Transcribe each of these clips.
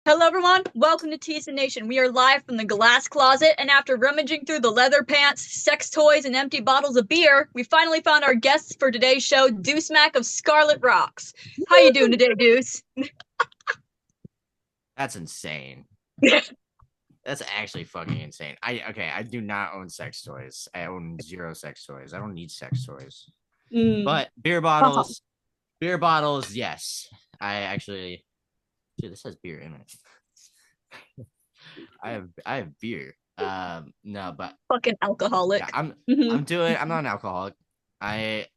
Hello, everyone. Welcome to Tease the Nation. We are live from the glass closet, and after rummaging through the leather pants, sex toys, and empty bottles of beer, we finally found our guests for today's show, Deuce Mac of Skarlett Roxx. How you doing today, Deuce? That's insane. That's actually fucking insane. I do not own sex toys. I own zero sex toys. I don't need sex toys. Mm. But Uh-huh. beer bottles, yes. I actually dude, this has beer in it. I have beer. No, but Fucking yeah, alcoholic. I'm not an alcoholic. I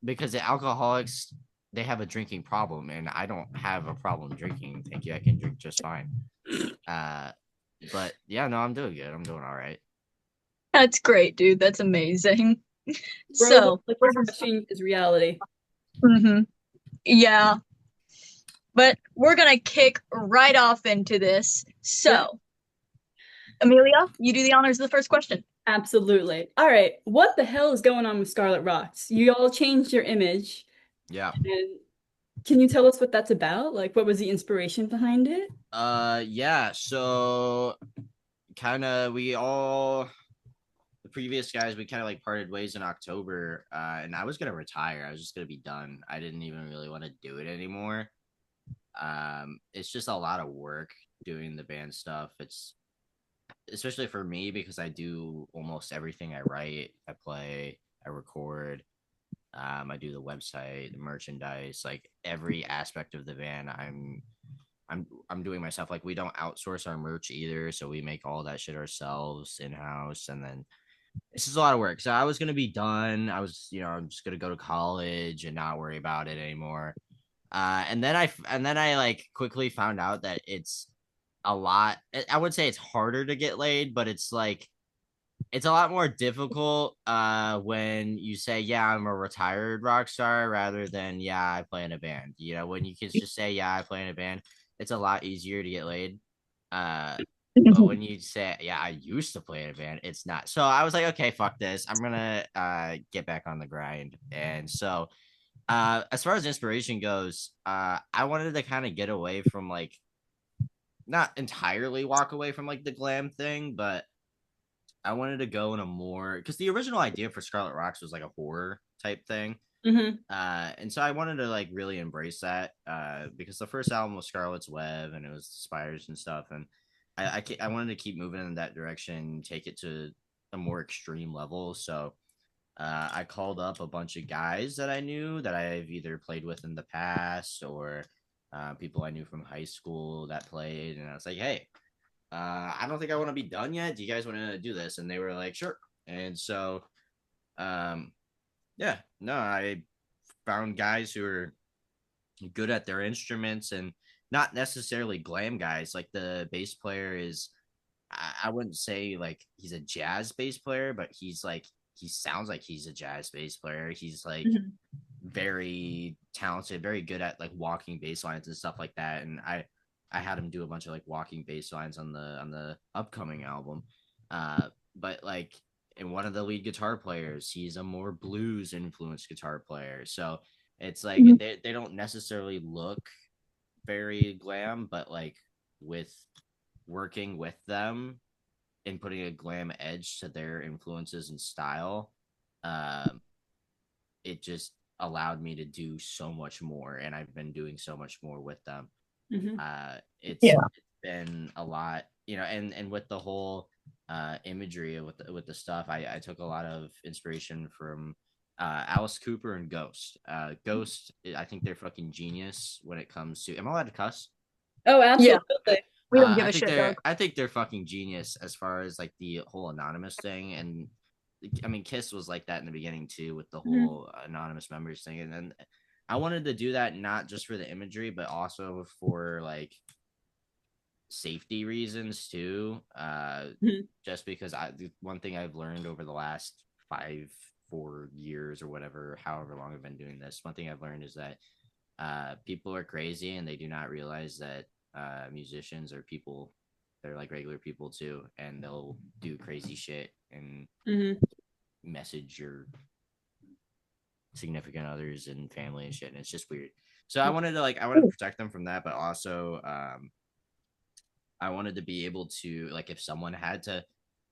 because the alcoholics they have a drinking problem and I don't have a problem drinking. Thank you. I can drink just fine. Uh but yeah, no, I'm doing good. I'm doing all right. That's great, dude. That's amazing. Bro So, looks like he's watching his reality. mhm. Yeah, but we're gonna kick right off into this. Yep, So, Amelia, you do the honors of the first question. absolutely. All right, what the hell is going on with Skarlett Roxx? You all changed your image, Yeah. and can you tell us what that's about? Like, what was the inspiration behind it? Yeah. So kind of we all the previous guys we kind of like parted ways in October. And I was gonna retire. I was just gonna be done. I didn't even really want to do it anymore. It's just a lot of work doing the band stuff. It's especially for me because I do almost everything. I write, I play, I record. I do the website, the merchandise, like every aspect of the band. I'm doing myself. Like we don't outsource our merch either, so we make all that shit ourselves in house. And then this is a lot of work. So I was gonna be done. I'm just gonna go to college and not worry about it anymore. And then I like quickly found out that it's a lot. I would say it's harder to get laid, but it's a lot more difficult when you say yeah I'm a retired rock star rather than yeah I play in a band. When you can just say yeah I play in a band, it's a lot easier to get laid. But when you say yeah I used to play in a band, it's not. So I was like, okay, fuck this, I'm gonna get back on the grind. And so as far as inspiration goes, I wanted to kind of get away from like not entirely walk away from like the glam thing, but I wanted to go in a more because the original idea for Scarlet Rocks was like a horror type thing. Mm-hmm. And so I wanted to like really embrace that because the first album was Scarlet's Web and it was spiders and stuff. And I wanted to keep moving in that direction, take it to a more extreme level. So I called up a bunch of guys that I knew that I've either played with in the past or people I knew from high school that played. And I was like, hey, I don't think I want to be done yet. Do you guys want to do this? And they were like, sure. And so, um, yeah, no, I found guys who are good at their instruments and not necessarily glam guys. Like the bass player is, I wouldn't say like he's a jazz bass player, but he sounds like he's a jazz bass player. He's like Mm-hmm. very talented, very good at like walking bass lines and stuff like that. And I had him do a bunch of like walking bass lines on the upcoming album. But like and one of the lead guitar players, he's a more blues influenced guitar player. So it's like they don't necessarily look very glam, but like with working with them and putting a glam edge to their influences and style, um, it just allowed me to do so much more, and I've been doing so much more with them. Mm-hmm. Yeah. It's been a lot, and with the whthe imagery with the stuff, I took a lot of inspiration from Alice Cooper and Ghost. Ghost, I think they're fucking genius when it comes to. Am I allowed to cuss? Oh, Yeah, absolutely. we don't give a shit, dog. I think they're fucking genius as far as like the whole anonymous thing. And I mean Kiss was like that in the beginning too with the Mm-hmm. whole anonymous members thing. And then I wanted to do that not just for the imagery but also for like safety reasons too. Mm-hmm. Just because the one thing I've learned over the last 4 years or whatever, however long I've been doing this, one thing I've learned is that people are crazy and they do not realize that musicians are people. They're like regular people too, and they'll do crazy shit and Mm-hmm. message your significant others and family and shit, and it's just weird. So I wanted to protect them from that, but also I wanted to be able to, like, if someone had to,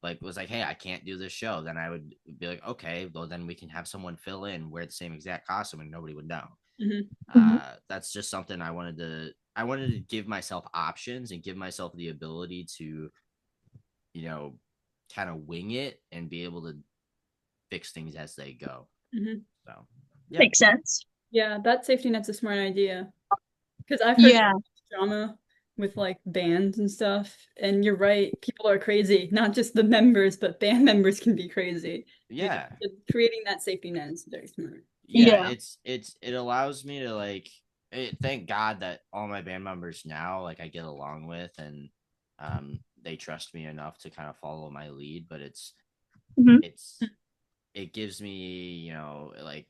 like, was like, hey, I can't do this show, then I would be like, okay, well, then we can have someone fill in, wear the same exact costume, and nobody would know. That's just something I wanted to give myself options and give myself the ability to, you know, kind of wing it and be able to fix things as they go. So yeah. Makes sense. Yeah, that safety net's a smart idea. Because I've heard Yeah. drama with like bands and stuff, and you're right, people are crazy. Not just the members, but band members can be crazy. Yeah. Creating that safety net is very smart. Yeah, Yeah. it allows me to, like, thank God that all my band members now, like, I get along with, and they trust me enough to kind of follow my lead, but Mhm. it gives me, you know, like,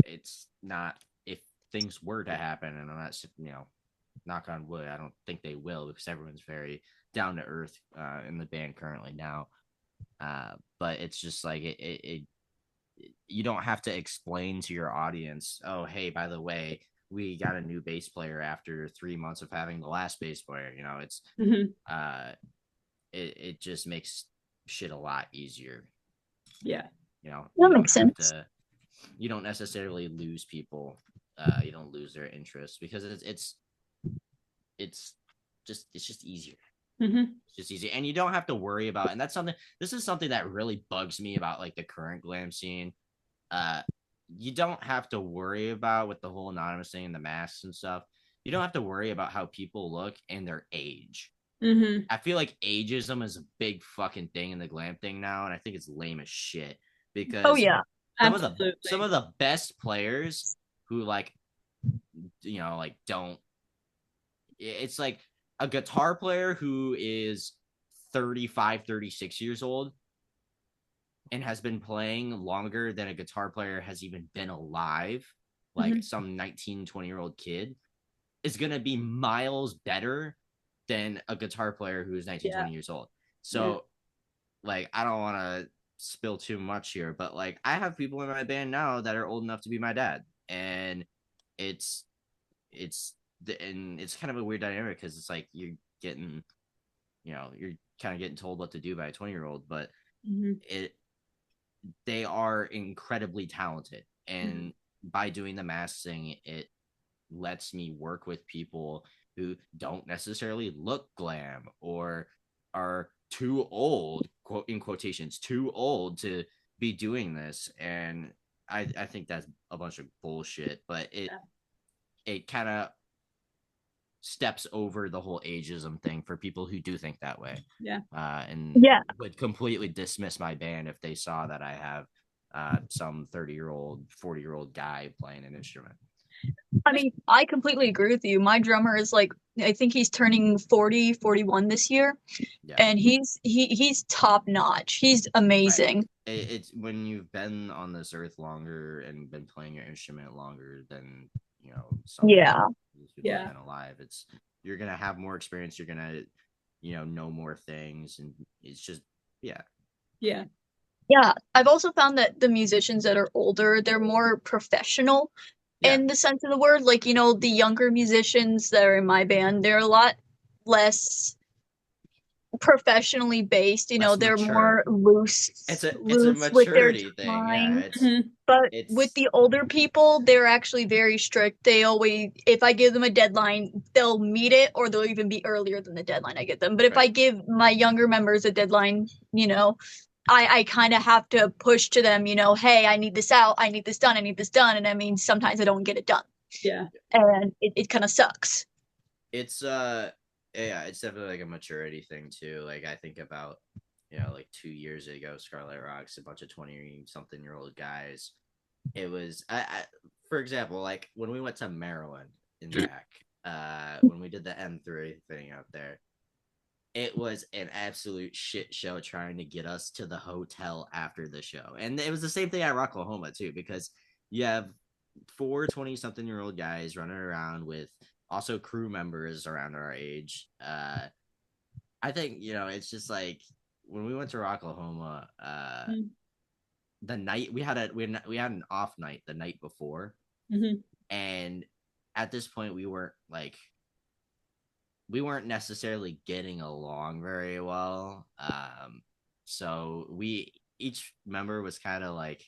it's not, if things were to happen, and I'm not, you know, knock on wood, I don't think they will, because everyone's very down to earth in the band currently now. But it's just like it you don't have to explain to your audience, oh, hey, by the way, we got a new bass player after 3 months of having the last bass player. You know, it's it just makes shit a lot easier. Yeah. You know, That you don't makes have sense. to, you don't necessarily lose people. You don't lose their interest, because it's just easier. It's just easy, and you don't have to worry about, and that's something, this is something that really bugs me about, like, the current glam scene. You don't have to worry about, with the whole anonymous thing and the masks and stuff, you don't have to worry about how people look and their age. I feel like ageism is a big fucking thing in the glam thing now, and I think it's lame as shit, Oh because yeah. Absolutely. some of the best players who, like, you know, like, don't, it's like a guitar player who is 35, 36 years old and has been playing longer than a guitar player has even been alive, like some 19, 20-year-old kid, is going to be miles better than a guitar player who is 19, 20 years old. So, like, I don't want to spill too much here, but, like, I have people in my band now that are old enough to be my dad, and it's and it's kind of a weird dynamic, because it's like you're getting, you know, you're kind of getting told what to do by a 20-year-old, but they are incredibly talented, and by doing the mask thing, it lets me work with people who don't necessarily look glam or are too old, quote in quotations, too old to be doing this. And I think that's a bunch of bullshit, but it kind of steps over the whole ageism thing for people who do think that way. And would completely dismiss my band if they saw that I have some 30-year-old, 40-year-old guy playing an instrument. I mean, I completely agree with you. My drummer is like, I think he's turning 40, 41 this year. Yeah. And he's top notch. He's amazing. Right. It's when you've been on this earth longer and been playing your instrument longer than, you know, some people have been alive, it's, you're gonna have more experience, you're gonna, you know more things, and it's just yeah. I've also found that the musicians that are older, they're more professional in the sense of the word. Like, you know, the younger musicians that are in my band, they're a lot less professionally based, you know, they're more loose. It's a with their maturity thing. time. Yeah, but with the older people, they're actually very strict. They always, if I give them a deadline, they'll meet it, or they'll even be earlier than the deadline I get them. But if I give my younger members a deadline, you know, I kind of have to push to them, you know, hey, I need this out, I need this done, I need this done. And I mean, sometimes I don't get it done. And it kind of sucks. It's it's definitely like a maturity thing too. Like, I think about, you know, like 2 years ago, Skarlett Roxx, a bunch of 20-something-year-old guys. It was, for example, like when we went to Maryland in Jack, when we did the M3 thing out there, it was an absolute shit show trying to get us to the hotel after the show. And it was the same thing at Rocklahoma too, because you have 4 20-something-year-old guys running around with also crew members around our age. I think, you know, it's just like when we went to Rocklahoma, the night we had an off night the night before, and at this point we weren't like we weren't necessarily getting along very well. So we each member was kind of like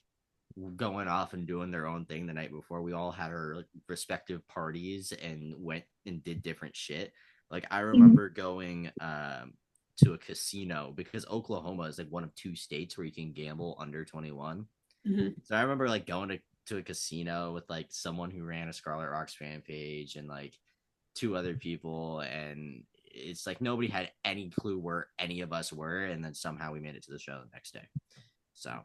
going off and doing their own thing the night before. We all had our respective parties and went and did different shit. Like I remember going to a casino because Oklahoma is like one of two states where you can gamble under 21. So I remember like going to a casino with like someone who ran a Skarlett Roxx fan page and like two other people, and it's like nobody had any clue where any of us were, and then somehow we made it to the show the next day. So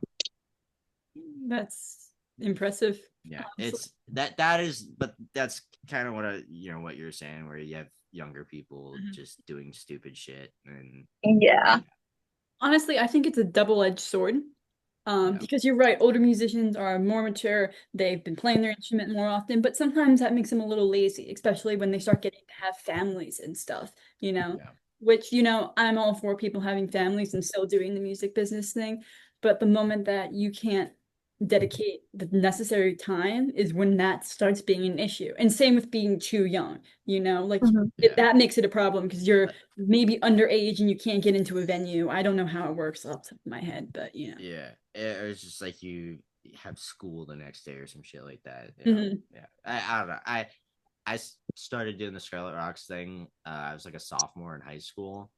That's impressive. yeah, Honestly. it's that is, but that's kind of what what you're saying, where you have younger people just doing stupid shit, and Yeah. Honestly, I think it's a double-edged sword. Because you're right, older musicians are more mature, they've been playing their instrument more often, but sometimes that makes them a little lazy, especially when they start getting to have families and stuff, yeah. Which, I'm all for people having families and still doing the music business thing, but the moment that you can't dedicate the necessary time is when that starts being an issue. And same with being too young, like Yeah. that makes it a problem because you're maybe underage and you can't get into a venue. I don't know how it works off the top of my head, but Yeah, it's just like you have school the next day or some shit like that. Yeah, I don't know. I started doing the Skarlett Roxx thing. I was like a sophomore in high school,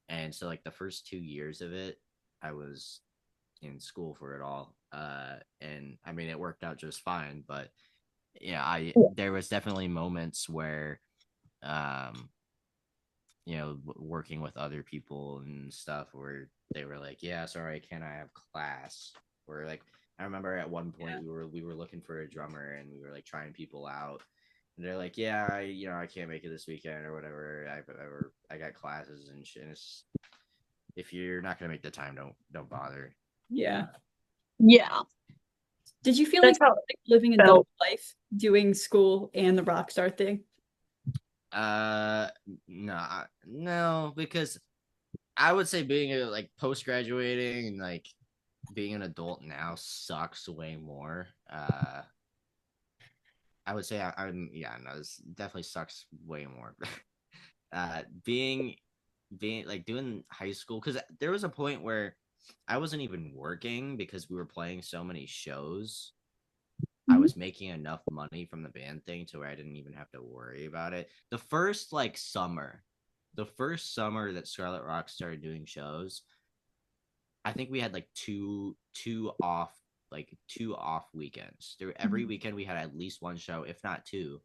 and so like the first 2 years of it, I was in school for it all. And I mean, it worked out just fine. But yeah, there was definitely moments where, working with other people and stuff where they were like, yeah, sorry, can I have class? Or like, I remember at one point we were looking for a drummer and we were like trying people out. And they're like, yeah, I can't make it this weekend or whatever. I got classes and shit. And it's, if you're not gonna make the time, don't bother. Yeah. Yeah. Did you feel That's like how living a felt. double life, doing school and the rock star thing? No, because I would say being like post graduating and like being an adult now sucks way more. I would say I'm yeah, no, this definitely sucks way more. Being like doing high school, because there was a point where I wasn't even working because we were playing so many shows. I was making enough money from the band thing to where I didn't even have to worry about it. The first summer that Skarlett Roxx started doing shows, I think we had like two off weekends. Every weekend we had at least one show, if not two.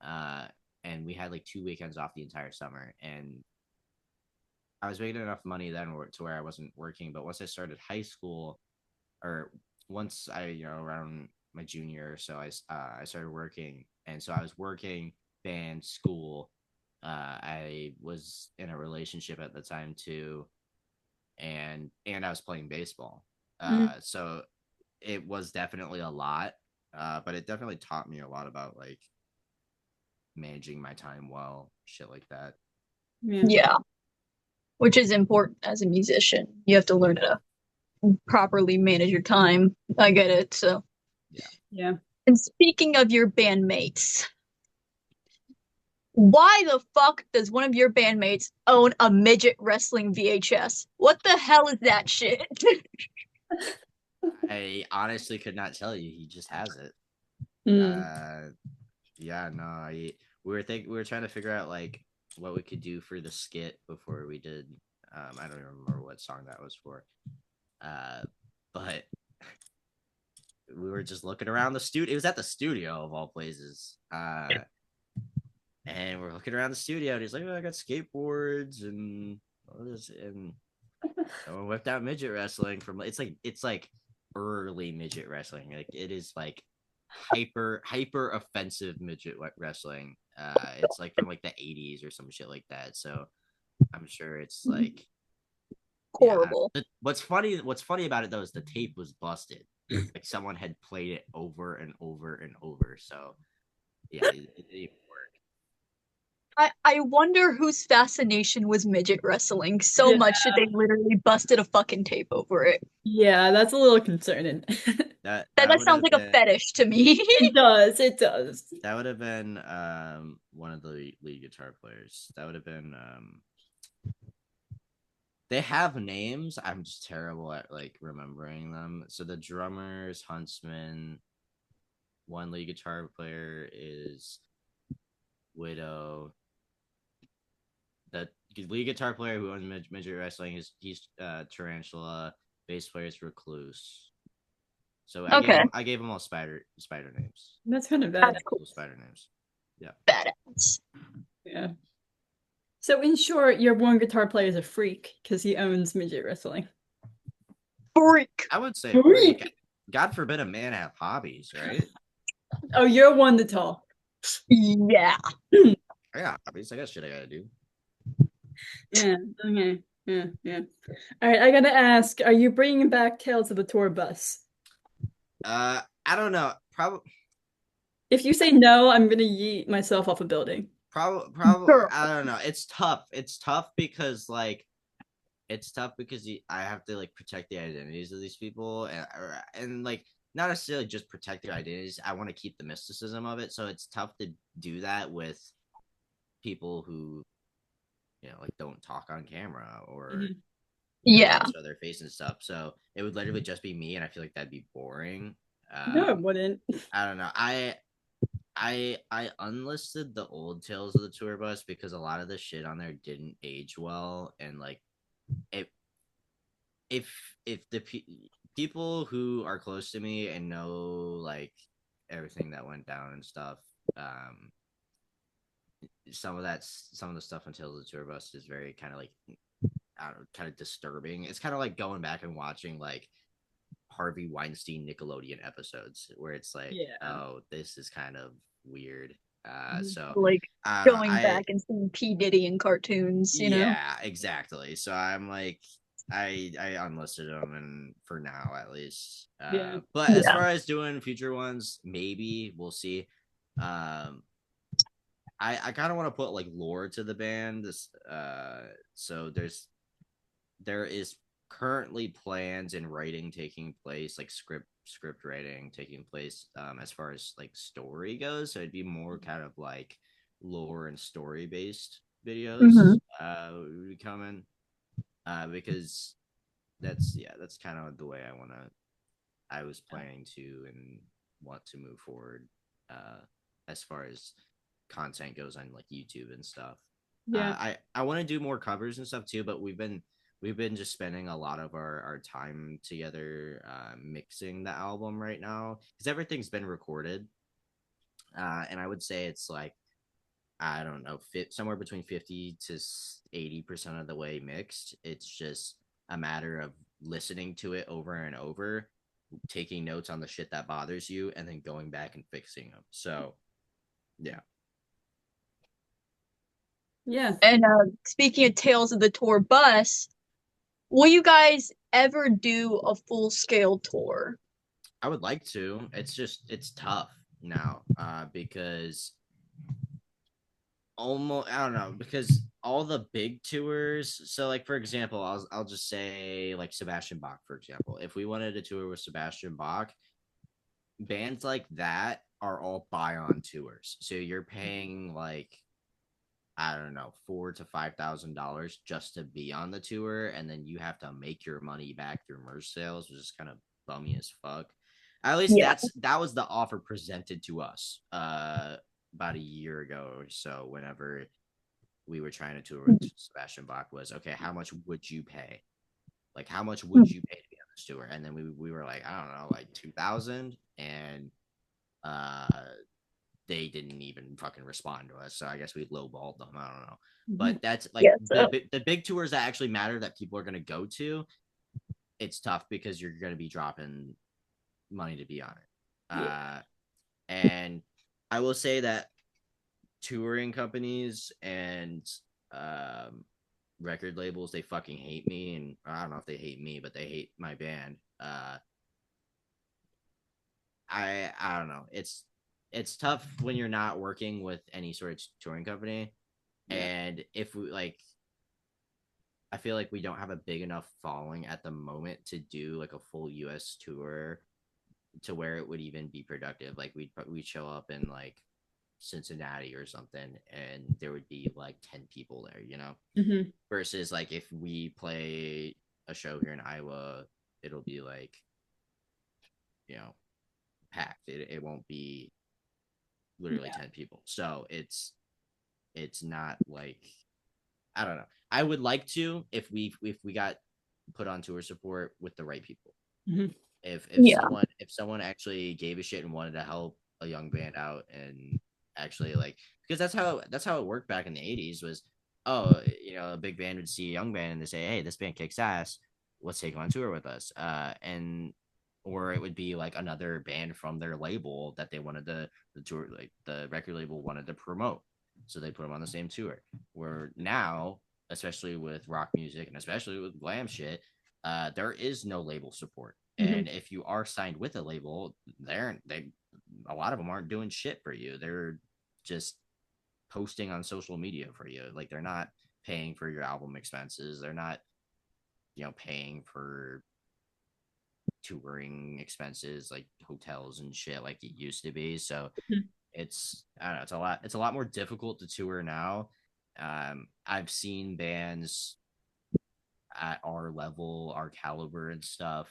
And we had like 2 weekends off the entire summer. And I was making enough money then to where I wasn't working. But once I started high school, or once I around my junior or so, I started working, and so I was working, band, school. I was in a relationship at the time too, and I was playing baseball. So it was definitely a lot, but it definitely taught me a lot about like managing my time well, shit like that. Yeah. Which is important as a musician. You have to learn to properly manage your time. I get it. So Yeah. And speaking of your bandmates, why the fuck does one of your bandmates own a midget wrestling VHS? What the hell is that shit? I honestly could not tell you. He just has it. Yeah, no. We were trying to figure out like what we could do for the skit before we did. I don't even remember what song that was for. But we were just looking around the studio. It was at the studio of all places. And we're looking around the studio, and he's like, "Oh, I got skateboards and all this," and we whipped out midget wrestling from. It's like early midget wrestling. Like it is like hyper offensive midget wrestling. It's like from like the 80s or some shit like that. So I'm sure it's like horrible. Yeah. What's funny about it though is the tape was busted. Like someone had played it over and over and over. So yeah, it worked. I wonder whose fascination was midget wrestling so Yeah. much that they literally busted a fucking tape over it. Yeah, that's a little concerning. That would sounds have like a been fetish to me. It does, it does. that would have been one of the lead guitar players. That would have been they have names. I'm just terrible at like remembering them. So the drummers, Huntsman, one lead guitar player is Widow. The lead guitar player who owns midget wrestling is he's Tarantula. Bass player is Recluse. So Okay, I gave them all spider names. That's kind of that's bad. cool. Cool spider names. Yeah. Badass. Yeah. So in short, your one guitar player is a freak because he owns midget wrestling. Freak. I would say Freak. freak. God forbid a man have hobbies, right? Oh, you're one to talk. Yeah. I got hobbies. I got shit I gotta do. Yeah, okay. Yeah. All right, I gotta ask, are you bringing back Tales of the Tour Bus? I don't know. Probably If you say no, I'm gonna yeet myself off a building. probably Girl. I don't know. It's tough. It's tough because I have to like protect the identities of these people and like not necessarily just protect their identities. I want to keep the mysticism of it, so it's tough to do that with people who like don't talk on camera or Yeah. show their face and stuff. So it would literally just be me, and I feel like that'd be boring. No, it wouldn't. I don't know. I unlisted the old Tales of the Tour Bus because a lot of the shit on there didn't age well, and like it if the people who are close to me and know like everything that went down and stuff, some of the stuff on Tales of the Tour Bus is very kind of like I don't know, kind of disturbing. It's kind of like going back and watching like Harvey Weinstein Nickelodeon episodes where it's like, Yeah. oh, this is kind of weird. So Like I don't know. going back and seeing P. Diddy in cartoons, you know? Yeah, exactly. So I'm like, I unlisted them, and for now at least. Yeah. But as Yeah. far as doing future ones, maybe we'll see. I kind of want to put like lore to the band. So there is currently plans and writing taking place, like script writing taking place. As far as like story goes, so it'd be more kind of like lore and story based videos. Would be coming. Because that's kind of the way I was planning to and want to move forward as far as content goes on like YouTube and stuff. Yeah. I want to do more covers and stuff too, but we've been just spending a lot of our time together mixing the album right now because everything's been recorded, and I would say it's like I don't know, somewhere between 50 to 80% of the way mixed. It's just a matter of listening to it over and over, taking notes on the shit that bothers you, and then going back and fixing them. So, yeah. Yeah. And speaking of Tales of the Tour Bus, will you guys ever do a full scale tour? I would like to. It's tough now because almost I don't know because all the big tours. So like for example, I'll just say like Sebastian Bach for example. If we wanted to tour with Sebastian Bach, bands like that are all buy on tours. So you're paying like I don't know $4,000 to $5,000 just to be on the tour, and then you have to make your money back through merch sales, which is kind of bummy as fuck. At least Yeah. that was the offer presented to us about a year ago or so. Whenever we were trying to tour with Sebastian Bach, was okay. How much would you pay? Like, how much would you pay to be on this tour? And then we were like, I don't know, like 2,000, and uh they didn't even fucking respond to us. So I guess we lowballed them. I don't know. But that's like the big tours that actually matter that people are going to go to. It's tough because you're going to be dropping money to be on it. And I will say that touring companies and record labels, they fucking hate me. And I don't know if they hate me, but they hate my band. I don't know. It's tough when you're not working with any sort of touring company And if we like, I feel like we don't have a big enough following at the moment to do like a full US tour to where it would even be productive. Like we'd show up in like Cincinnati or something, and there would be like 10 people there, you know. Mm-hmm. Versus like if we play a show here in Iowa, it'll be like, you know, packed. It won't be literally 10 people. So it's not like, I don't know. I would like to if we got put on tour support with the right people. Mm-hmm. If Yeah. someone actually gave a shit and wanted to help a young band out and actually like, because that's how it worked back in the 80s was, oh, you know, a big band would see a young band and they say, hey, this band kicks ass, let's take them on tour with us. And or it would be like another band from their label that they wanted the tour, like the record label wanted to promote, so they put them on the same tour. Where now, especially with rock music and especially with glam shit, there is no label support. And if you are signed with a label, a lot of them aren't doing shit for you. They're just posting on social media for you. Like they're not paying for your album expenses. They're not, you know, paying for touring expenses like hotels and shit like it used to be. So it's, I don't know, it's a lot more difficult to tour now. I've seen bands at our level, our caliber and stuff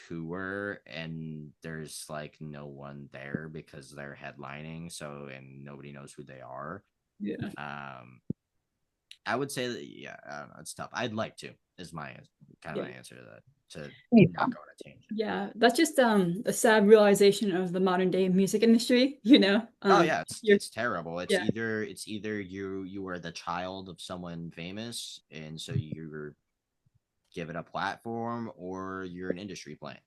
tour, and there's like no one there because they're headlining, so, and nobody knows who they are. I would say that, yeah, I don't know, it's tough. I'd like to, is my kind of my answer to that, to not go on a tangent. Yeah, that's just a sad realization of the modern day music industry, you know. Oh yeah, it's terrible. It's Yeah. either you are the child of someone famous and so you're given a platform, or you're an industry plant.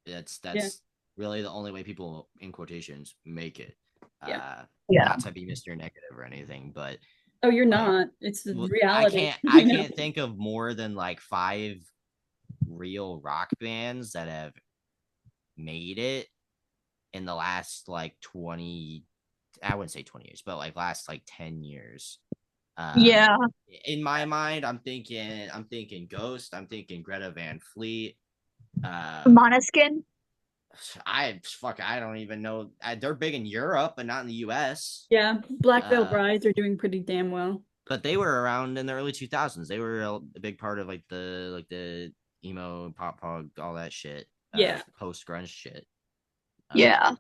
That's really the only way people, in quotations, make it. Not to be Mr. Negative or anything, but oh, you're not. It's reality. I can't think of more than like 5 real rock bands that have made it in the last like 20, I wouldn't say 20 years, but like last like 10 years. In my mind, I'm thinking Ghost, I'm thinking Greta Van Fleet, Måneskin. I don't even know. They're big in Europe, but not in the US. Yeah, Black Veil Brides are doing pretty damn well. But they were around in the early 2000s. They were a big part of like the emo, pop punk, all that shit. Post grunge shit. So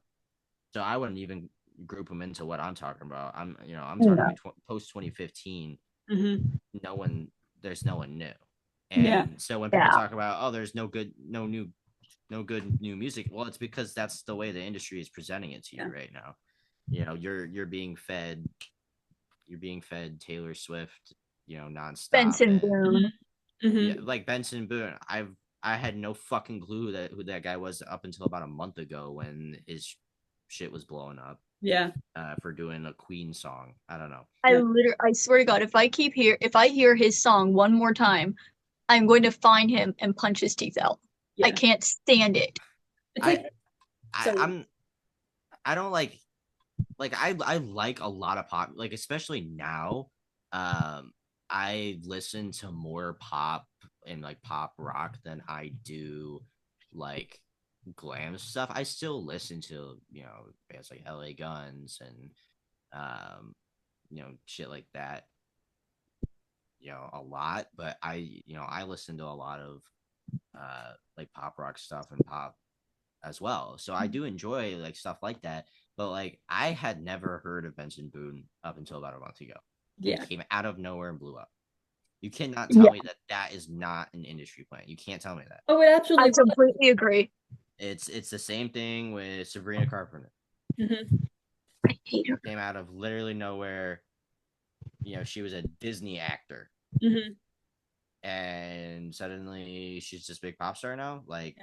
I wouldn't even group them into what I'm talking about. I'm talking post 2015. There's no one new. And so when people talk about, oh, there's no good new music, well, it's because that's the way the industry is presenting it to you right now. You know, you're being fed Taylor Swift, you know, nonstop. Benson Boone. Yeah, like Benson Boone. I had no fucking clue who that guy was up until about a month ago when his shit was blowing up. For doing a Queen song. I don't know. I swear to God, if I hear his song one more time, I'm going to find him and punch his teeth out. I can't stand it. I don't like I like a lot of pop, like especially now. I listen to more pop and like pop rock than I do like glam stuff. I still listen to, you know, bands like LA Guns and you know, shit like that, you know, a lot, but I listen to a lot of like pop rock stuff and pop as well. So I do enjoy like stuff like that, but like I had never heard of Benson Boone up until about a month ago. It came out of nowhere and blew up. You cannot tell me that is not an industry plant. You can't tell me that. Oh, it absolutely. I completely agree. It's the same thing with Sabrina Carpenter. I hate her. Came out of literally nowhere. You know, she was a Disney actor. And suddenly she's this big pop star now. Like,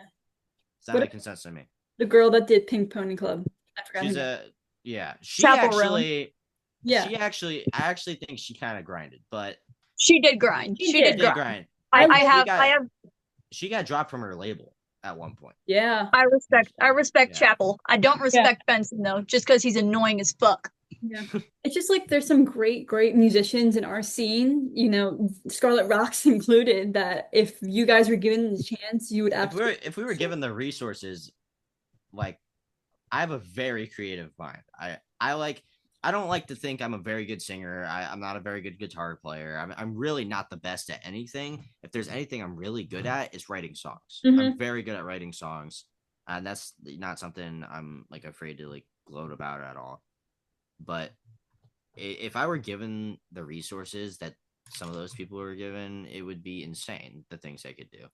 it's not making sense to me. The girl that did Pink Pony Club. I forgot. I actually think she kind of grinded, but she did grind. She did grind. She got dropped from her label at one point. I respect Chapel. I don't respect Benson though, just because he's annoying as fuck. Yeah. It's just like there's some great, great musicians in our scene, you know, Skarlett Roxx included, that if you guys were given the chance, you would absolutely. If we were given the resources, like I have a very creative mind. I don't like to think I'm a very good singer. I'm not a very good guitar player. I'm really not the best at anything. If there's anything I'm really good at, it's writing songs. I'm very good at writing songs. And that's not something I'm like afraid to like gloat about at all. But if I were given the resources that some of those people were given, it would be insane the things they could do.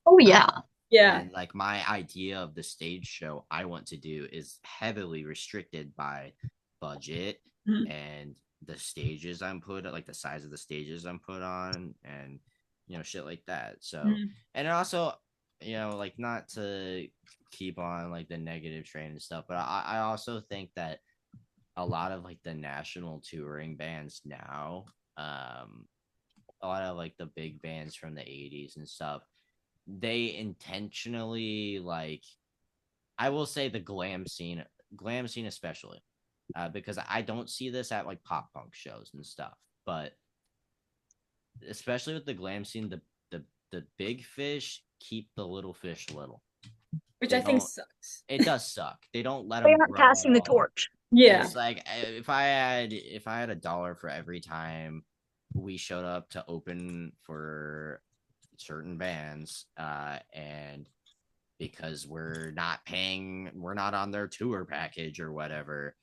Oh yeah. Yeah. And like my idea of the stage show I want to do is heavily restricted by budget and the stages I'm put, like the size of the stages I'm put on, and shit like that. So and also, like not to keep on like the negative train and stuff, but I also think that a lot of like the national touring bands now, a lot of like the big bands from the 80s and stuff, they intentionally, like, I will say the glam scene especially, because I don't see this at like pop punk shows and stuff, but especially with the glam scene, the big fish keep the little fish little. Which They I think don't. sucks. It does suck. They don't let They them aren't grow at passing the all. torch. Yeah. It's like if I had $1 for every time we showed up to open for certain bands, and because we're not on their tour package or whatever,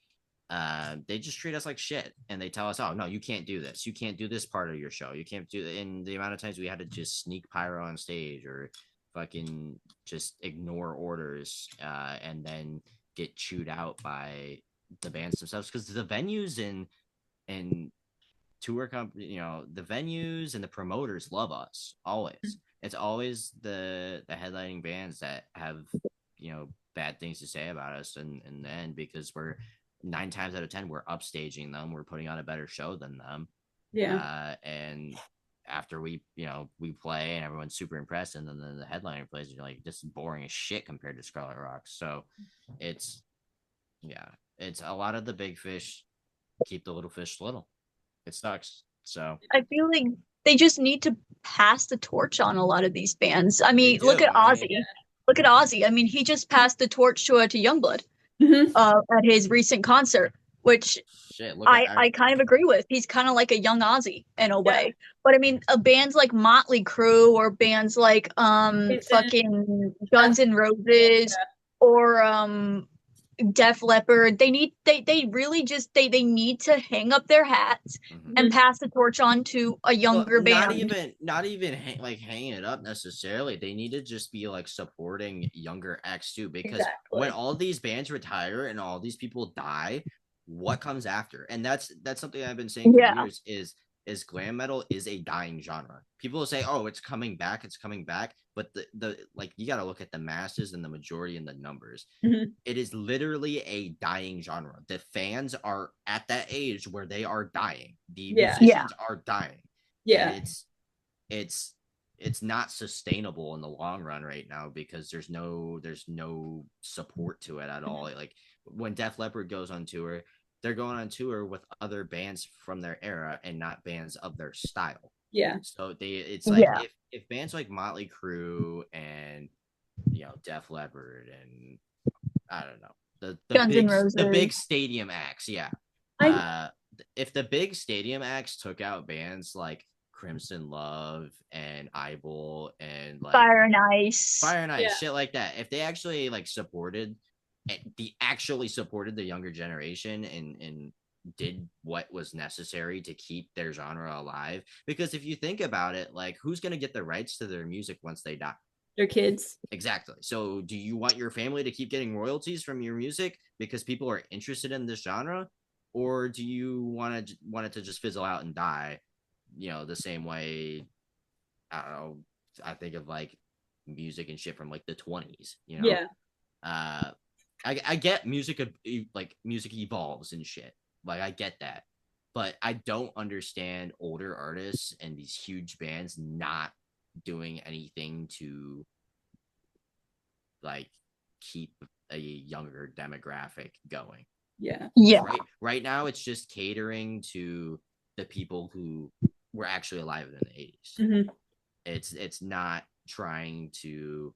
they just treat us like shit, and they tell us, oh no, you can't do this, you can't do this part of your show, you can't do it. And the amount of times we had to just sneak pyro on stage or fucking just ignore orders, and then get chewed out by the bands themselves, because the venues and tour company, the venues and the promoters love us always. It's always the headlining bands that have bad things to say about us in the end, because we're 9 times out of 10 we're upstaging them, we're putting on a better show than them. Yeah. And after we play and everyone's super impressed, and then the headliner plays, and you're like, this is boring as shit compared to Skarlett Roxx. So it's a lot of the big fish keep the little fish little. It sucks. So I feel like they just need to pass the torch on a lot of these bands. I they mean, do. look at I Ozzy. mean, Look at Ozzy. I mean, he just passed the torch to Youngblood at his recent concert, which shit. Look at I kind of agree with. He's kind of like a young Ozzy in a way. Yeah. But I mean, bands like Motley Crue or bands like It's fucking Guns N' Roses or Def Leppard, they really just they need to hang up their hats and pass the torch on to a younger band. Not even like hanging it up necessarily. They need to just be like supporting younger acts too, because when all these bands retire and all these people die, what comes after? And that's something I've been saying for years, is glam metal is a dying genre. People will say, oh, it's coming back, but the like, you got to look at the masses and the majority and the numbers. It is literally a dying genre. The fans are at that age where they are dying. The musicians are dying. Yeah. And it's not sustainable in the long run right now, because there's no support to it at all. Like when Def Leppard goes on tour, they're going on tour with other bands from their era and not bands of their style. Yeah. So it's like, if bands like Motley Crue and Def Leppard and I don't know, the big stadium acts, if the big stadium acts took out bands like Crimson Love and Idol and like Fire and Ice, shit like that, if they actually like supported the younger generation and did what was necessary to keep their genre alive. Because if you think about it, like, who's going to get the rights to their music once they die? Their kids. Exactly. So do you want your family to keep getting royalties from your music because people are interested in this genre, or do you want it to just fizzle out and die, the same way, I don't know, I think of like music and shit from like the 20s, I get music evolves and shit. Like, I get that. But I don't understand older artists and these huge bands not doing anything to like keep a younger demographic going. Yeah. Yeah. Right now, it's just catering to the people who were actually alive in the 80s. Mhm. It's not trying to.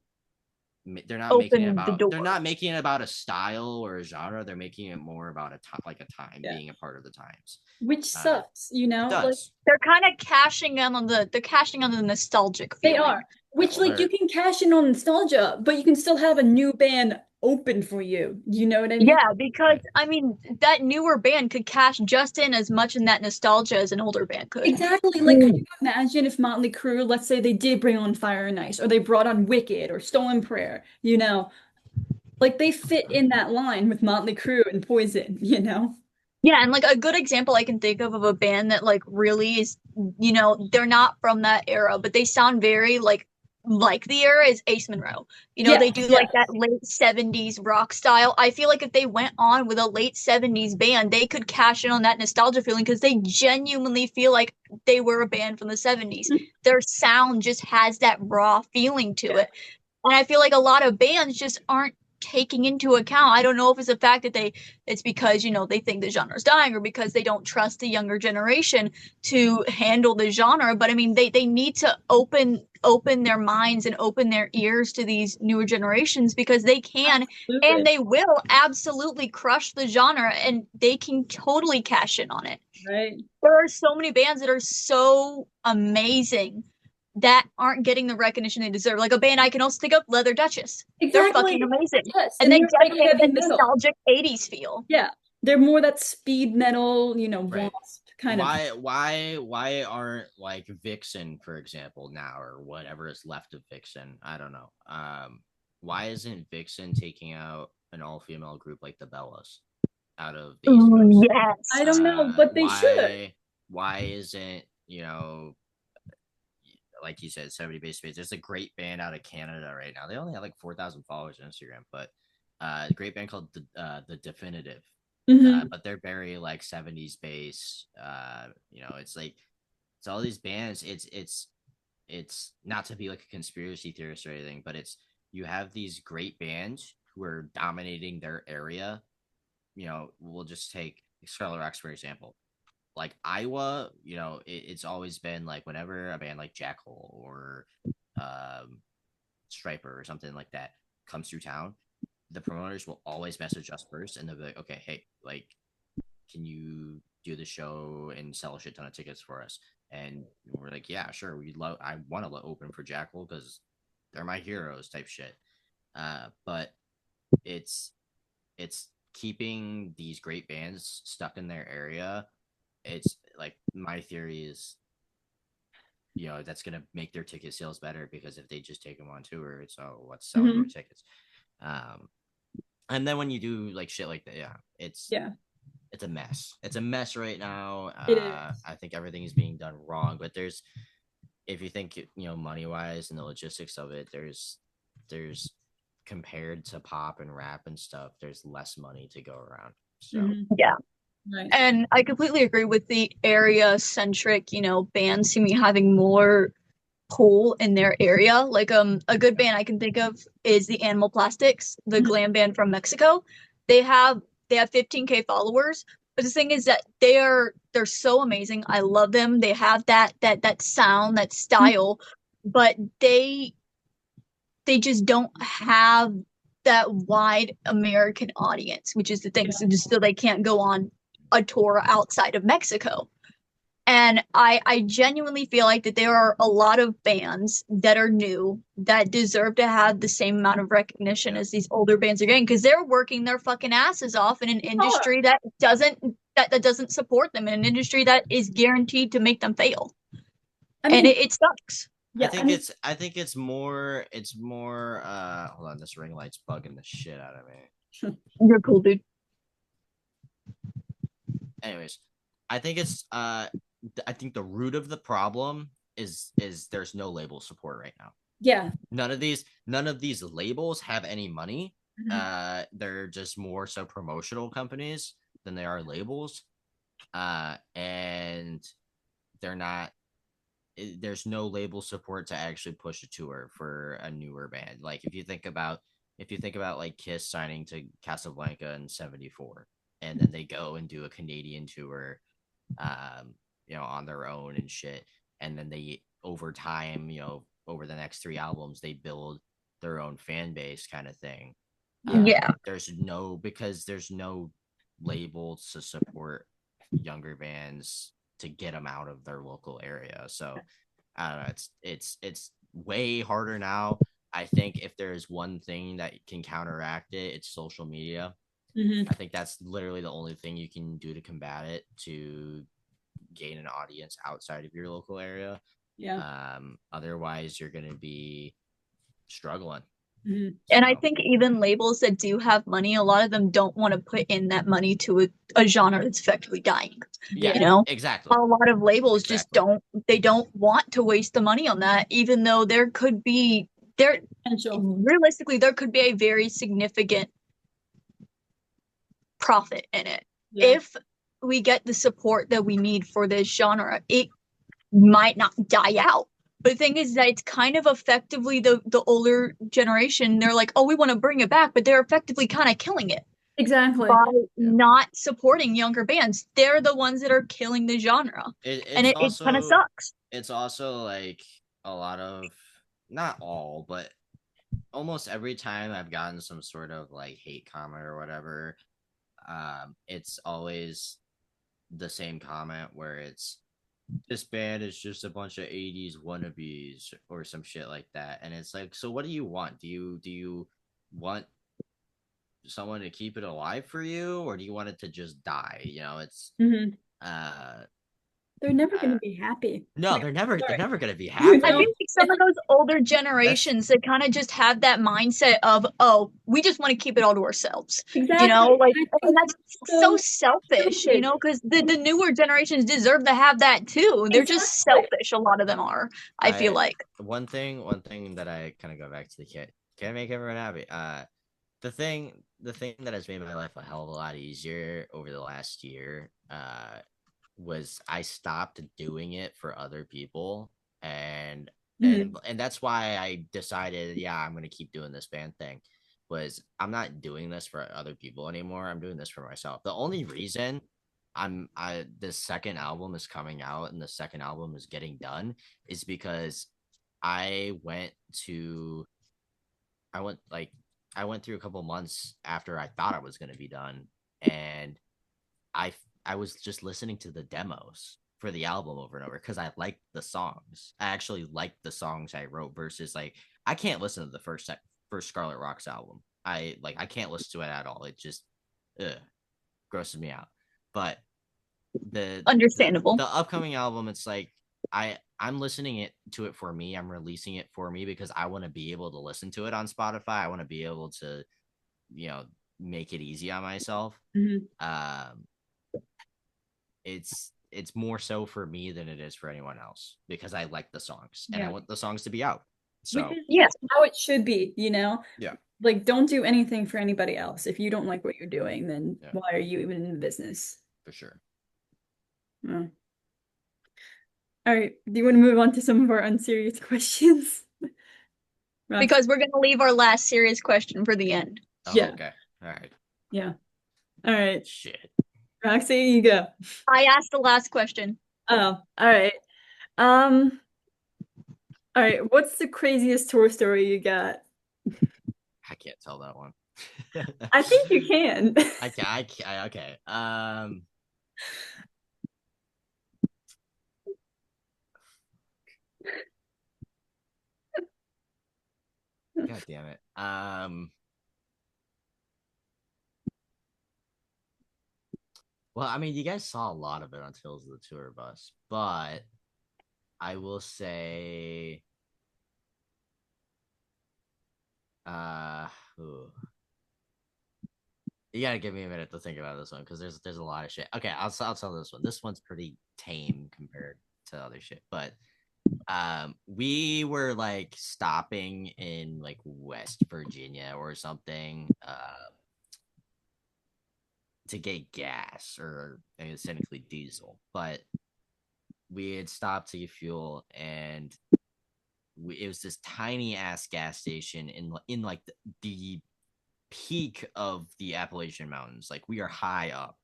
They're not making it Open the about. door. They're not making it about a style or a genre. They're making it more about a time, Yeah. being a part of the times. Which sucks, you It know? Like, does. They're kind of cashing in on the nostalgic they feeling. are. Which, like, you Or can cash in on nostalgia, but you can still have a new band open for you. You know what I mean? Yeah, because right. I mean that newer band could cash just in as much in that nostalgia as an older band could. Exactly. Like, could you imagine if Motley Crue, let's say they did bring on Fire and Ice, or they brought on Wicked or Stolen Prayer, you know? Like, they fit in that line with Motley Crue and Poison, you know? Yeah, and like a good example I can think of a band that like really is, they're not from that era, but they sound very like the era is Ace Monroe. They Yes, do yes. like that late 70s rock style. I feel like if they went on with a late 70s band, they could cash in on that nostalgia feeling because they genuinely feel like they were a band from the 70s. Their sound just has that raw feeling to Yeah. it. And I feel like a lot of bands just aren't taking into account. I don't know if it's the fact that it's because, they think the genre is dying or because they don't trust the younger generation to handle the genre. But I mean, they need to open their minds and open their ears to these newer generations because they can and Absolutely. they will absolutely crush the genre and they can totally cash in on it. Right. There are so many bands that are so amazing that aren't getting the recognition they deserve. Like a band I can also think of, Leather Duchess. They're fucking Exactly. amazing. Yes. And And they they're like definitely have heavy that metal. nostalgic 80s feel. Yeah. They're more that speed metal, Right. Wasp kind of. Why aren't like Vixen, for example, now or whatever is left of Vixen? I don't know. Why isn't Vixen taking out an all-female group like the Bellas out of the East Ooh, Coast? yes. I don't know, but they should. Why isn't, like you said, 70 base space? There's a great band out of Canada right now. They only have like 4,000 followers on Instagram, but a great band called the Definitive. Mhm. But they're very like 70s bass. It's like it's all these bands. It's not to be like a conspiracy theorist or anything, but it's you have these great bands who are dominating their area. We'll just take Skarlett Roxx for example. Like Iowa, it's always been like whenever a band like Jackal or Striper or something like that comes through town, the promoters will always message us first and they'll be like, okay, hey, like, can you do the show and sell a shit ton of tickets for us? And we're like, yeah, sure. I want to open for Jackal because they're my heroes type shit. But it's keeping these great bands stuck in their area. It's like my theory is, that's gonna make their ticket sales better because if they just take them on tour, it's what's selling more tickets. And then when you do like shit like that, yeah, it's a mess. It's a mess right now. It is. I think everything is being done wrong, but if you think money wise and the logistics of it, there's compared to pop and rap and stuff, there's less money to go around. So Yeah. Right. And I completely agree with the area centric, bands seeming having more pull in their area. Like a good band I can think of is the Animal Plastics, the glam band from Mexico. They have 15K followers. But the thing is that they're so amazing. I love them. They have that sound, that style, but they just don't have that wide American audience, which is the thing. So they can't go on a tour outside of Mexico. And I genuinely feel like that there are a lot of bands that are new that deserve to have the same amount of recognition as these older bands are getting because they're working their fucking asses off in an industry that doesn't support them, in an industry that is guaranteed to make them fail. I And mean, it sucks. yeah, I think it's more hold on, this ring light's bugging the shit out of me. You're cool, dude. Anyways, I think I think the root of the problem is there's no label support right now. Yeah. None of these labels have any money. They're just more so promotional companies than they are labels. And they're not there's no label support to actually push a tour for a newer band. Like if you think about like Kiss signing to Casablanca in 74 and then they go and do a Canadian tour, on their own and shit. And then they, over time, over the next 3 albums, they build their own fan base kind of thing. Yeah. There's no labels to support younger bands to get them out of their local area. So I don't know. It's way harder now. I think if there's one thing that can counteract it, it's social media. Mm-hmm. I think that's literally the only thing you can do to combat it, to gain an audience outside of your local area. Yeah. Otherwise, you're going to be struggling. Mm-hmm. And I think even labels that do have money, a lot of them don't want to put in that money to a genre that's effectively dying. Yeah, exactly. A lot of labels just don't want to waste the money on that, even though realistically there could be a very significant profit in it. Yeah. If we get the support that we need for this genre, it might not die out. But the thing is that it's kind of effectively the older generation. They're like, oh, we want to bring it back, but they're effectively kind of killing it. Exactly. By not supporting younger bands. They're the ones that are killing the genre. It kind of sucks. It's also like a lot of, not all, but almost every time I've gotten some sort of like hate comment or whatever, it's always the same comment where it's, this band is just a bunch of 80s wannabes or some shit like that. And it's like, so what do you want? Do you want someone to keep it alive for you, or do you want it to just die? It's they're never going to be happy. No, they're never going to be happy. I think some of those older generations that kind of just have that mindset of, oh, we just want to keep it all to ourselves. Exactly. And that's so selfish, because the newer generations deserve to have that too. They're just selfish. A lot of them are, I feel like. One thing that I kind of go back to the kid. Can't make everyone happy. The thing that has made my life a hell of a lot easier over the last year, was I stopped doing it for other people, and that's why I decided, I'm gonna keep doing this band thing. Was I'm not doing this for other people anymore. I'm doing this for myself. The only reason this second album is coming out and the second album is getting done is because I went through a couple months after I thought I was going to be done, and I was just listening to the demos for the album over and over because I liked the songs. I actually liked the songs I wrote versus like, I can't listen to the first Skarlett Roxx album. I can't listen to it at all. It just grosses me out. But understandable. The upcoming album, it's like I'm listening to it for me. I'm releasing it for me because I want to be able to listen to it on Spotify. I want to be able to, make it easy on myself. Mm-hmm. It's more so for me than it is for anyone else because I like the songs and I want the songs to be out. So how it should be, Yeah. Like, don't do anything for anybody else. If you don't like what you're doing, then why are you even in the business? For sure. Oh. All right. Do you want to move on to some of our unserious questions? Because we're going to leave our last serious question for the end. Oh, yeah. Okay. All right. Yeah. All right. Shit. Roxy, you go. I asked the last question. Oh, all right. All right. What's the craziest tour story you got? I can't tell that one. I think you can. Okay. God damn it. Well, I mean, you guys saw a lot of it on Tales of the Tour Bus, but I will say, you gotta give me a minute to think about this one because there's a lot of shit. Okay, I'll tell this one. This one's pretty tame compared to other shit, but we were like stopping in like West Virginia or something to get gas, or I guess technically diesel, but we had stopped to get fuel, and it was this tiny ass gas station in like the peak of the Appalachian Mountains. Like we are high up.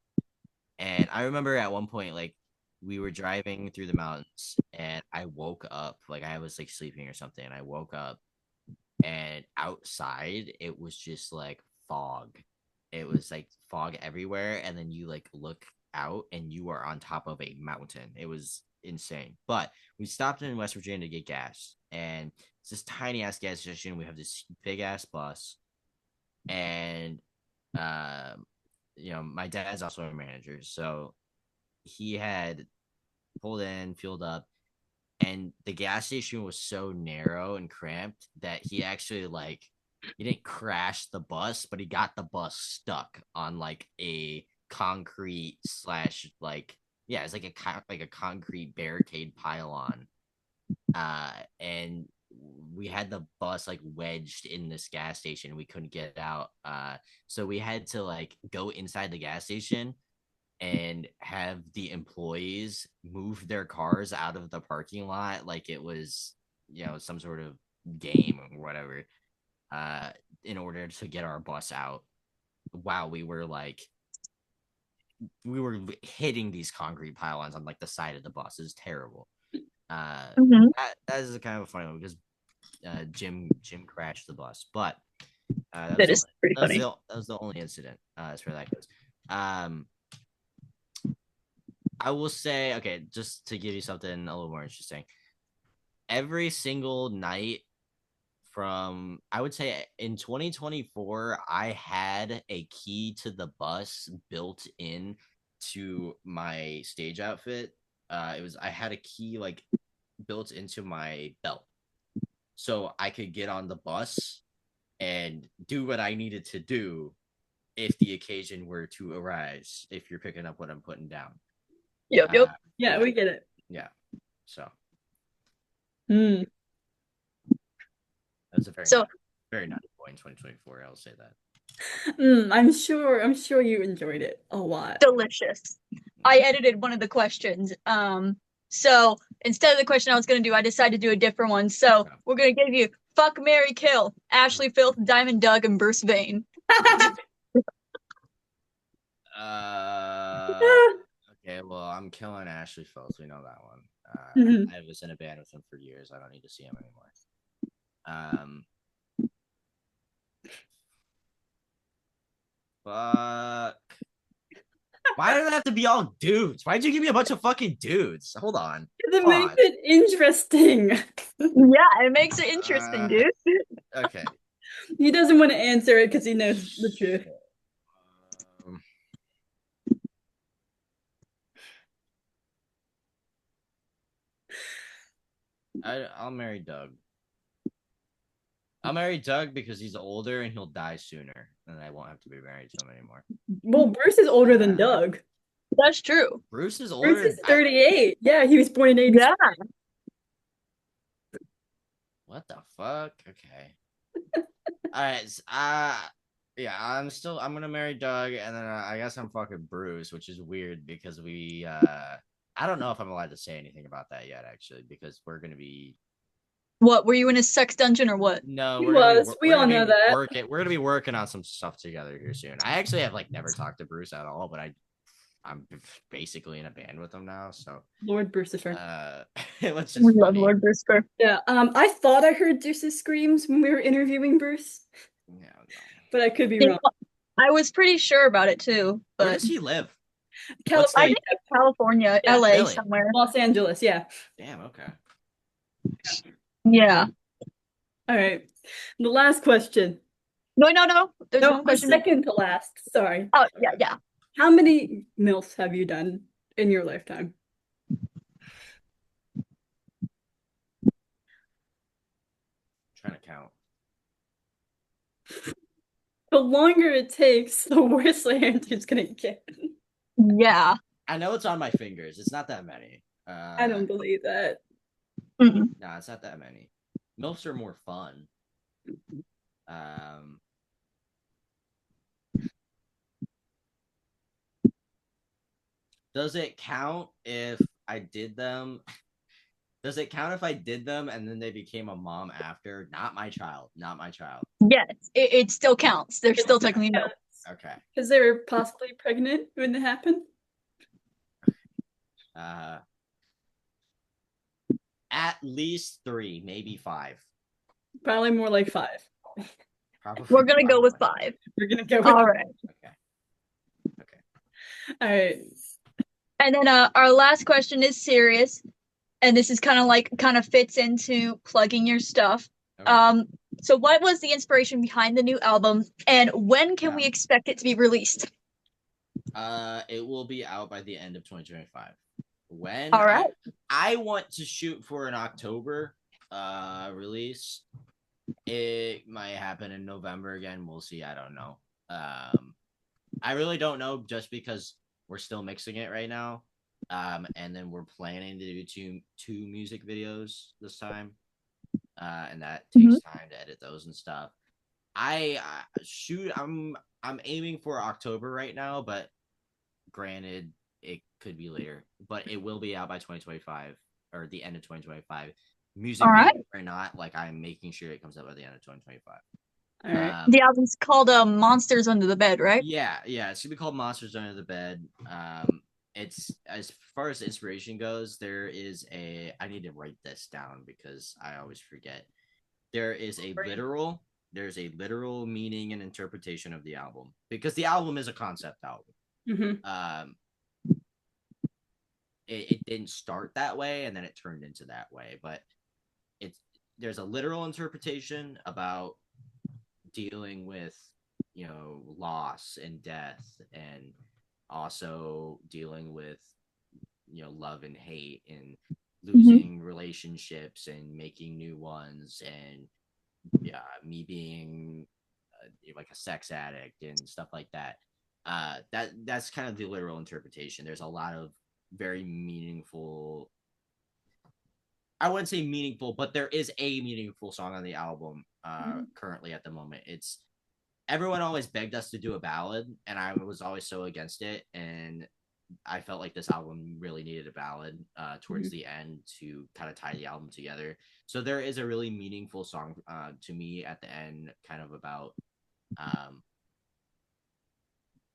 And I remember at one point, like we were driving through the mountains and I woke up, like I was like sleeping or something, and I woke up and outside it was just like fog. It was like fog everywhere, and then you like look out and you are on top of a mountain. It was insane. But we stopped in West Virginia to get gas, and it's this tiny ass gas station. We have this big ass bus, and my dad's also a manager, so he had pulled in, fueled up, and the gas station was so narrow and cramped that he actually like he didn't crash the bus, but he got the bus stuck on like a concrete slash like yeah, it's like a concrete barricade pylon. And we had the bus like wedged in this gas station. We couldn't get out. So we had to like go inside the gas station and have the employees move their cars out of the parking lot like it was, some sort of game or whatever, in order to get our bus out while we were hitting these concrete pylons on like the side of the bus. It was terrible. That is kind of a funny one because Jim crashed the bus, but That is pretty funny. That was the only incident as far as that goes. I will say, okay, just to give you something a little more interesting. Every single night I would say in 2024, I had a key to the bus built in to my stage outfit. I had a key like built into my belt, so I could get on the bus and do what I needed to do if the occasion were to arise. If you're picking up what I'm putting down. Yep. Yeah, we get it. Yeah. So. Mm. That was a very naughty boy in 2024. I'll say that. I'm sure you enjoyed it a lot. Delicious. I edited one of the questions. So instead of the question I was going to do, I decided to do a different one. So we're going to give you fuck, marry, kill Ashley Filth, Diamond Doug, and Bruce Vane. Okay, well, I'm killing Ashley Filth. We know that one. I was in a band with him for years. I don't need to see him anymore. Fuck. Why did it have to be all dudes? Why'd you give me a bunch of fucking dudes? Hold on. It makes it interesting. Yeah, it makes it interesting, dude. Okay. He doesn't want to answer it because he knows the truth. I'll marry Doug. I'll marry Doug because he's older and he'll die sooner, and I won't have to be married to him anymore. Well, Bruce is older than Doug. That's true. Bruce is older. Bruce is 38. Yeah, he was born in 80. Yeah. What the fuck? Okay. All right. Yeah, I'm gonna marry Doug, and then I guess I'm fucking Bruce, which is weird because I don't know if I'm allowed to say anything about that yet, actually, because we're gonna be. What, were you in a sex dungeon or what? No, we all know that. We're gonna be working on some stuff together here soon. I actually have like never talked to Bruce at all, but I'm basically in a band with him now. So Lord Brucifer. Let's just love Lord Brucifer. Yeah. I thought I heard Deuce's screams when we were interviewing Bruce. Yeah, no. But I could be wrong. I was pretty sure about it too. But where does he live? I think California, Yeah, LA, really? somewhere. Los Angeles, yeah. Damn, okay. Yeah. All right. The last question. No. There's No, one question. second to last. Sorry. Oh, yeah. How many MILFs have you done in your lifetime? Trying to count. The longer it takes, the worse the answer's gonna get. Yeah. I know it's on my fingers. It's not that many. I don't believe that. No, it's not that many. MILFs are more fun. Does it count if I did them Does it count if I did them and then they became a mom after? Not my child. Not my child. Yes, it still counts. They're still technically no. Okay. Because they were possibly pregnant when it happened. At least 3, maybe 5. Probably more like 5. Probably. We're gonna go with probably. 5. We're gonna go with All right. Okay. All right. And then our last question is serious, and this is kind of fits into plugging your stuff. Okay. So what was the inspiration behind the new album, and when can we expect it to be released? It will be out by the end of 2025. When All right. I want to shoot for an October release. It might happen in November again. We'll see. I don't know. I really don't know, just because we're still mixing it right now. And then we're planning to do two music videos this time. And that takes time to edit those and stuff. I'm aiming for October right now, but granted, it could be later. But it will be out by 2025 or the end of 2025. Music video or not, like, I'm making sure it comes out by the end of 2025. All right. The album's called Monsters Under the Bed, right? Yeah, it's gonna be called Monsters Under the Bed. It's, as far as inspiration goes, there is I need to write this down because I always forget. There's a literal meaning and interpretation of the album, because the album is a concept album. Mm-hmm. It didn't start that way and then it turned into that way, but there's a literal interpretation about dealing with, loss and death, and also dealing with, love and hate, and losing relationships and making new ones, and me being like a sex addict and stuff like that. That's kind of the literal interpretation. There's a lot of very meaningful, I wouldn't say meaningful, but there is a meaningful song on the album currently at the moment. Everyone always begged us to do a ballad, and I was always so against it. And I felt like this album really needed a ballad towards the end to kind of tie the album together. So there is a really meaningful song to me at the end, kind of about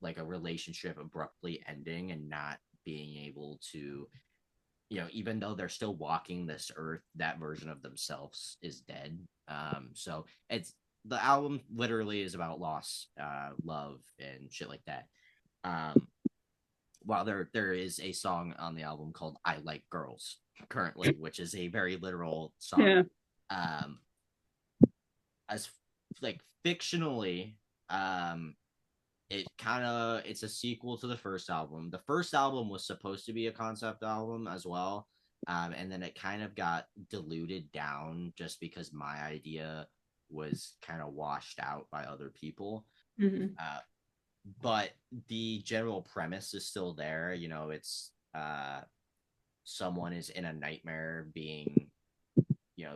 like a relationship abruptly ending and not being able to, even though they're still walking this earth, that version of themselves is dead. So the album literally is about loss, love, and shit like that. While there is a song on the album called "I Like Girls" currently, which is a very literal song. As like fictionally, it's a sequel to the first album. The first album was supposed to be a concept album as well, and then it kind of got diluted down just because my idea was kind of washed out by other people. But the general premise is still there. It's someone is in a nightmare being,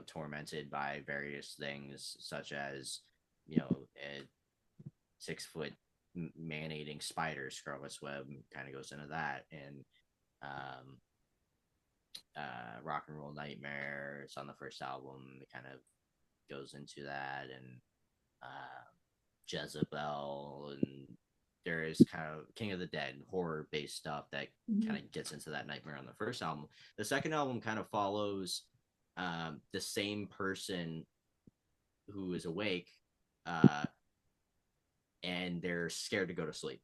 tormented by various things, such as, a 6-foot man-eating spider. Skarlett's Web kind of goes into that, and Rock and Roll Nightmare. It's on the first album. It kind of goes into that, and Jezebel, and there is kind of King of the Dead horror-based stuff that kind of gets into that nightmare on the first album. The second album kind of follows the same person who is awake, and they're scared to go to sleep.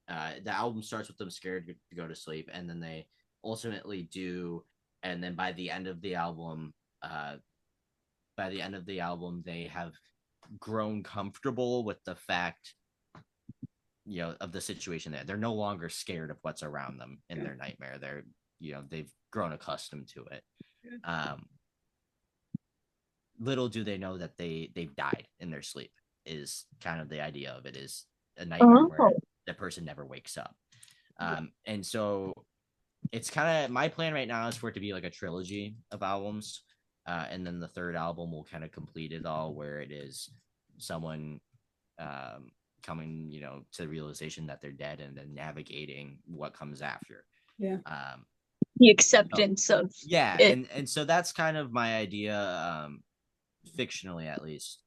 The album starts with them scared to go to sleep, and then they ultimately do. And then by the end of the album, they have grown comfortable with the fact, of the situation there. They're no longer scared of what's around them in their nightmare. They've grown accustomed to it. Little do they know that they've died in their sleep, is kind of the idea of it, is a nightmare where the person never wakes up. And so it's kind of, my plan right now is for it to be like a trilogy of albums. And then the third album will kind of complete it all, where it is someone coming, to the realization that they're dead, and then navigating what comes after. the acceptance of Yeah, it. and so that's kind of my idea, fictionally at least.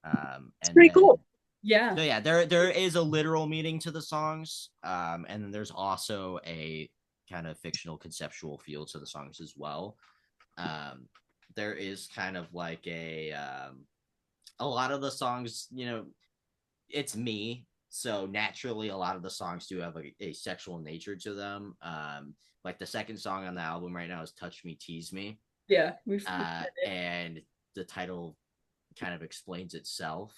It's And pretty then cool. Yeah. so yeah, there is a literal meaning to the songs, and then there's also a kind of fictional conceptual feel to the songs as well. There is kind of like a lot of the songs, it's me, so naturally a lot of the songs do have a sexual nature to them. Like the second song on the album right now is "Touch Me, Tease Me," Yeah. and the title kind of explains itself.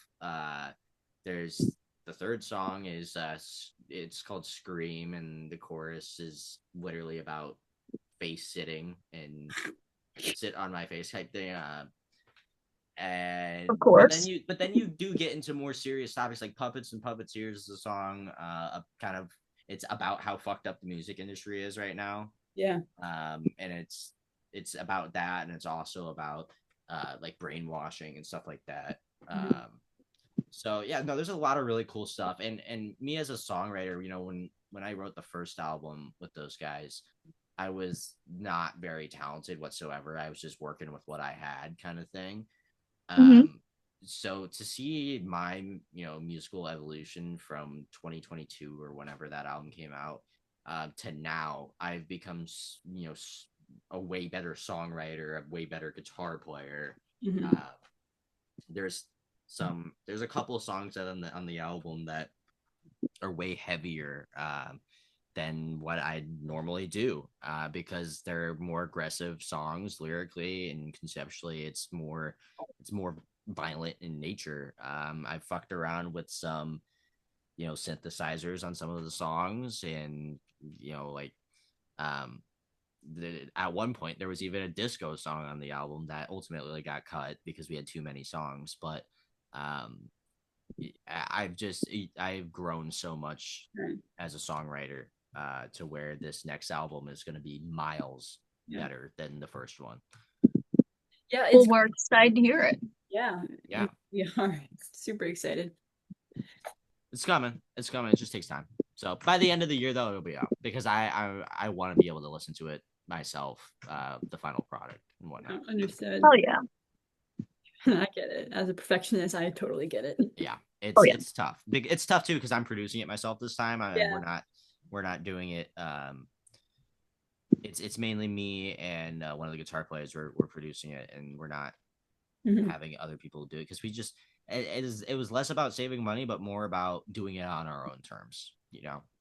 There's the third song is it's called "Scream," and the chorus is literally about face sitting and sit on my face type thing. And Of course. but then you do get into more serious topics like Puppets and Puppeteers is a song, kind of, it's about how fucked up the music industry is right now. Yeah. And it's about that, and it's also about like brainwashing and stuff like that. So yeah, no, there's a lot of really cool stuff. And me as a songwriter, when I wrote the first album with those guys, I was not very talented whatsoever. I was just working with what I had, kind of thing. So to see my musical evolution from 2022 or whenever that album came out, to now, I've become a way better songwriter, a way better guitar player. There's a couple of songs on the album that are way heavier than what I normally do, because they're more aggressive songs lyrically and conceptually. It's more violent in nature. I fucked around with some synthesizers on some of the songs, and at one point there was even a disco song on the album that ultimately got cut because we had too many songs. But I've grown so much as a songwriter, to where this next album is going to be miles better than the first one. Yeah, well, we're excited to hear it. Yeah, we are super excited. It's coming. It just takes time. So by the end of the year, though, it'll be out, because I want to be able to listen to it myself, the final product and whatnot. Understood. Oh yeah. I get it. As a perfectionist, I totally get it. Yeah, it's tough. It's tough too, because I'm producing it myself this time. We're not doing it. It's mainly me and one of the guitar players. We're producing it, and we're not having other people do it, because it was less about saving money, but more about doing it on our own terms.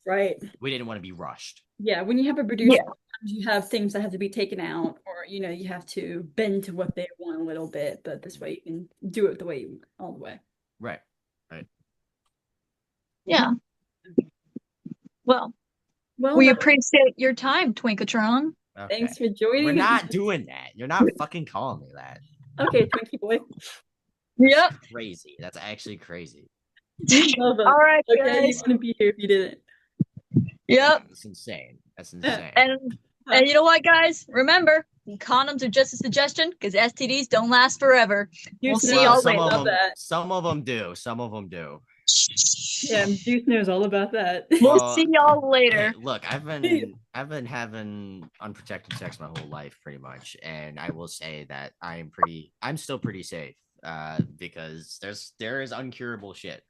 Right. We didn't want to be rushed. Yeah, when you have a producer, you have things that have to be taken out, or you have to bend to what they want a little bit, but this way you can do it the way you want, all the way. Right. Yeah. Well, we appreciate your time, Twinkatron. Okay. Thanks for joining. We're not doing that. You're not fucking calling me that. Okay, Twinkie boy. Yep. That's crazy. That's actually crazy. All right, okay, guys. you wouldn't be here if you didn't. Yep. That's insane. And you know what, guys? Remember, condoms are just a suggestion, because STDs don't last forever. We'll see y'all later. Some of them do. Some of them do. Yeah, Deuce knows all about that. We'll see y'all later. Hey, look, I've been having unprotected sex my whole life, pretty much, and I will say that I'm still pretty safe, because there is uncurable shit.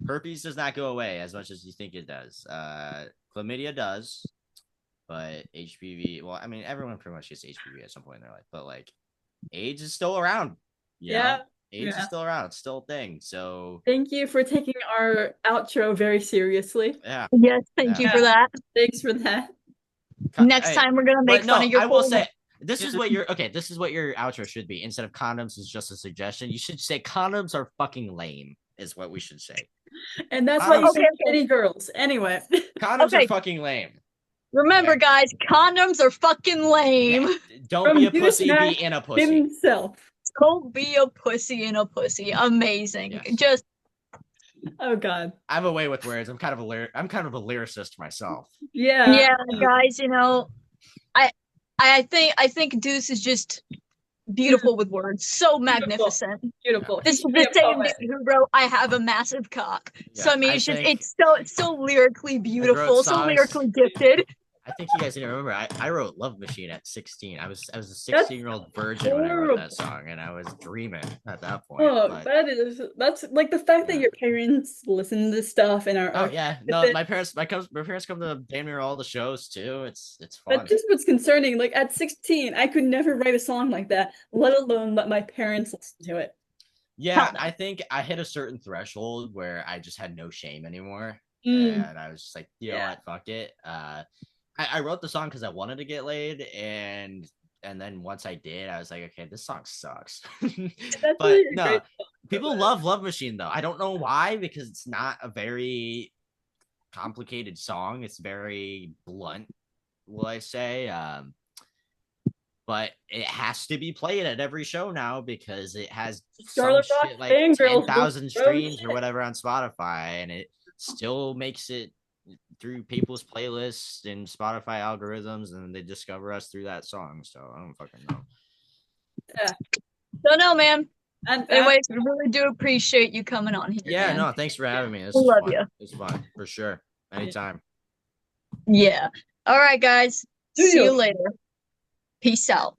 Herpes does not go away as much as you think it does. Chlamydia does, but HPV, well, I mean, everyone pretty much gets HPV at some point in their life, but like, AIDS is still around. AIDS is still around. It's still a thing. So thank you for taking our outro very seriously. Yeah. Yes, thank you for that. Thanks for that. Next time we're gonna make fun of your. I will say, this is what your outro should be. Instead of condoms is just a suggestion, you should say condoms are fucking lame, is what we should say. And that's why you say kitty girls. Anyway. Condoms are fucking lame. Remember, guys, condoms are fucking lame. Yeah. Don't be a pussy, be in a pussy. Himself. Don't be a pussy in a pussy. Amazing. Yes. Just. Oh God. I have a way with words. I'm kind of a lyricist myself. Yeah. Yeah, guys. I think Deuce is just beautiful with words. So magnificent. Beautiful. This is the same dude who wrote "I Have a Massive Cock." Yeah, So I mean, it's so lyrically beautiful, so lyrically gifted. I think you guys didn't remember. I wrote Love Machine at 16. I was a 16-year-old virgin when I wrote that song, and I was dreaming at that point. Oh, that's like the fact that your parents listen to this stuff and are oh yeah, no, my parents come to damn near all the shows too. It's fun. That's just what's concerning. Like at 16, I could never write a song like that, let alone let my parents listen to it. Yeah, I think I hit a certain threshold where I just had no shame anymore. Mm. And I was just like, you know what, fuck it. I wrote the song because I wanted to get laid, and then once I did, I was like, okay, this song sucks. But really no, people love Love Machine though. I don't know why, because it's not a very complicated song. It's very blunt, will I say? But it has to be played at every show now because it has Skarlett some Roxx shit like fangirls 10,000 go streams shit. or whatever on Spotify, and it still makes it through people's playlists and Spotify algorithms, and they discover us through that song. So I don't fucking know. Yeah. Don't know, man. And Anyways, we really do appreciate you coming on here. Yeah, man. no, thanks for having me. This We is love fun. you. It's fun for sure. Anytime. Yeah. All right, guys. See you later. Peace out.